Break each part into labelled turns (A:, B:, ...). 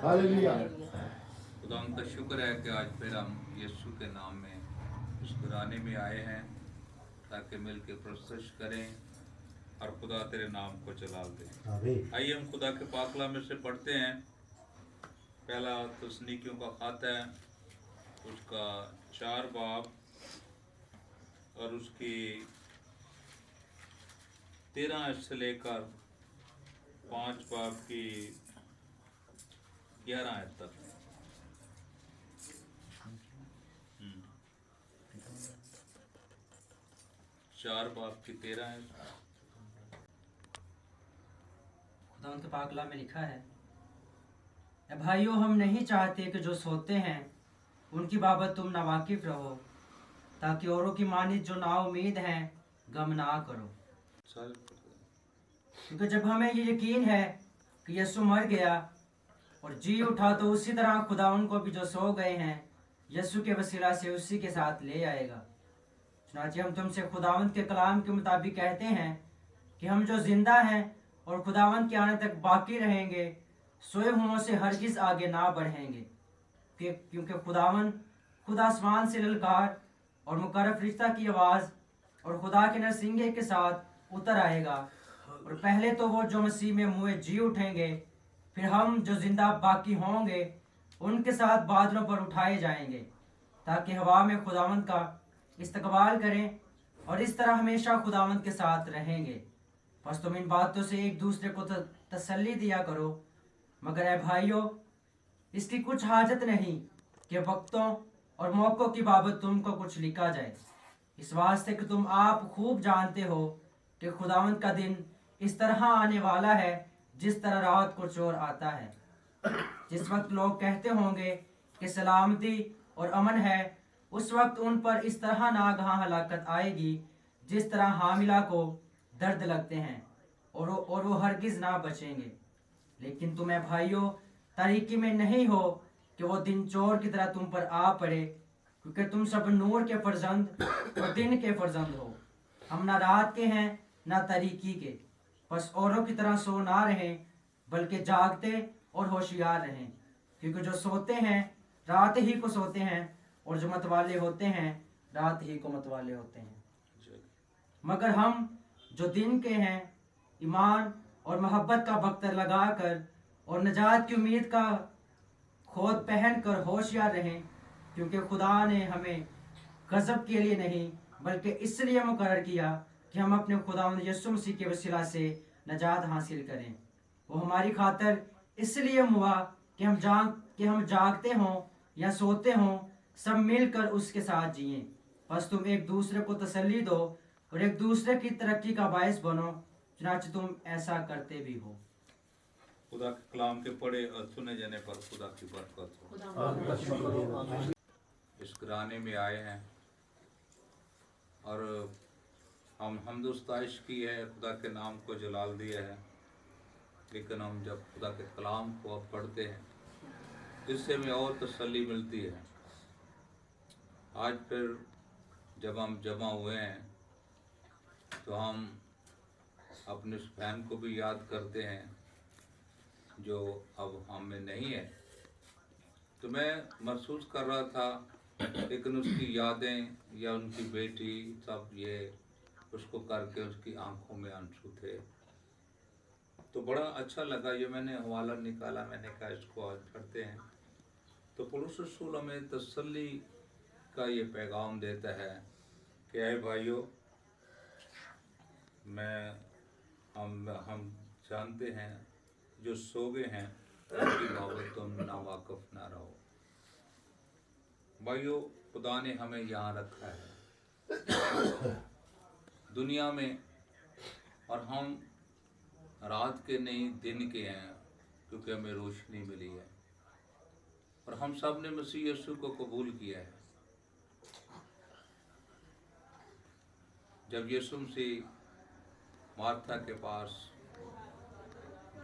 A: Hallelujah.
B: खुदा का शुक्र है कि आज फिर हम यीशु के नाम में इस घराने में आए हैं ताकि मिल के प्रस्तुत करें और खुदा तेरे नाम को जलाल दें। आइए हम खुदा के पाकला में से पढ़ते हैं। पहला तस्नीकियों का खाता है, उसका 4 बाब और उसकी 13 से लेकर 5 बाब की 11 आयत तक। 4 बाब की 13 है।
C: खुदा के पाकला में लिखा है, ए भाइयों, हम नहीं चाहते कि जो सोते हैं उनकी बाबत तुम नावाकिफ रहो, ताकि औरों की मानित जो नाउम्मीद हैं गम ना करो। क्योंकि जब हमें ये यकीन है कि यीशु मर गया और जी उठा, तो उसी तरह खुदा उनको भी जो सो गए हैं यीशु के वसीला से उसी के साथ ले आएगा। चुनांचे हम तुमसे खुदावंत के कलाम के मुताबिक कहते हैं कि हम जो जिंदा हैं और खुदावंत के आने तक बाकी रहेंगे, सोए हुओं से हरगिज आगे ना बढ़ेंगे। क्योंकि खुदावंत खुद आसमान से ललकार और मुकर्रर फरिश्ता की आवाज़ और खुदा के नरसिंगे के साथ उतर आएगा, और पहले तो वो जो मसीह में मुए जी उठेंगे, फिर हम जो जिंदा बाकी होंगे उनके साथ बादलों पर उठाए जाएंगे, ताकि हवा में खुदावंत का इस्तकबाल करें और इस तरह हमेशा खुदावंत के साथ रहेंगे। बस तुम इन बातों से एक दूसरे को तसल्ली दिया करो। मगर ए भाइयों, इसकी कुछ हाजत नहीं कि वक्तों और मौक़ों की बाबत तुमको कुछ लिखा जाए, इस वास्ते कि तुम आप खूब जानते हो कि खुदावंत का दिन इस तरह आने वाला है जिस तरह रात को चोर आता है। जिस वक्त लोग कहते होंगे कि सलामती और अमन है, उस वक्त उन पर इस तरह नागहां हलाकत आएगी जिस तरह हामिला को दर्द लगते हैं, और वो हरगिज ना बचेंगे। लेकिन तुम्हें भाइयों, तारीकी में नहीं हो कि वो दिन चोर की तरह तुम पर आ पड़े, क्योंकि तुम सब नूर के फर्जंद और दिन के फर्जंद हो। हम ना रात के हैं ना तारीकी के। बस औरों की तरह सो ना रहें, बल्कि जागते और होशियार रहें। क्योंकि जो सोते हैं रात ही को सोते हैं, और जो मतवाले होते हैं रात ही को मतवाले होते हैं। मगर हम जो दिन के हैं, ईमान और मोहब्बत का बख्तर लगाकर और नजात की उम्मीद का खोद पहन कर होशियार रहें, क्योंकि खुदा ने हमें गज़ब के लिए नहीं बल्कि इसलिए मुकर्रर किया कि हम अपने खुदावंद यीशु मसीह के वसीला से नजात हासिल करें। वो हमारी खातर इसलिए हुआ कि हम जागते हों या सोते हों, सब मिलकर उसके साथ जिएं। बस तुम एक दूसरे को तसल्ली दो और एक दूसरे की तरक्की का बायस बनो, चुनांचे तुम ऐसा करते भी हो।
B: खुदा के कलाम के पढ़े और सुने जाने पर खुदा की बरकत हो। इस घराने में आए हैं और हम हमदुस्ताइश की है, खुदा के नाम को जलाल दिया है। लेकिन हम जब खुदा के कलाम को अब पढ़ते हैं, इससे हमें और तसल्ली मिलती है। आज फिर जब हम जमा हुए हैं तो हम अपने उस बहन को भी याद करते हैं जो अब हम में नहीं है। तो मैं महसूस कर रहा था, लेकिन उसकी यादें या उनकी बेटी सब ये उसको करके उसकी आंखों में आंसू थे। तो बड़ा अच्छा लगा, ये मैंने हवाला निकाला, मैंने कहा इसको आज पढ़ते हैं। तो पौलुस रसूल हमें तसल्ली का ये पैगाम देता है कि ऐ भाइयों, हम जानते हैं जो सो गए हैं उनकी बाबत तुम नावाकिफ ना रहो। भाइयों, खुदा ने हमें यहाँ रखा है दुनिया में, और हम रात के नहीं दिन के हैं, क्योंकि हमें रोशनी मिली है और हम सब ने मसीह यीशु को कबूल किया है। जब यीशु मसीह मार्था के पास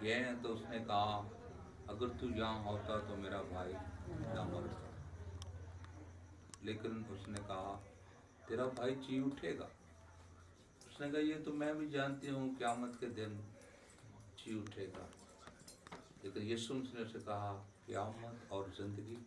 B: गए तो उसने कहा, अगर तू यहाँ होता तो मेरा भाई ना मरता। लेकिन उसने कहा, तेरा भाई जी उठेगा। उसने कहा, ये तो मैं भी जानती हूँ, क़यामत के दिन जी उठेगा। लेकिन यीशु ने उसे कहा कि आमद और जिंदगी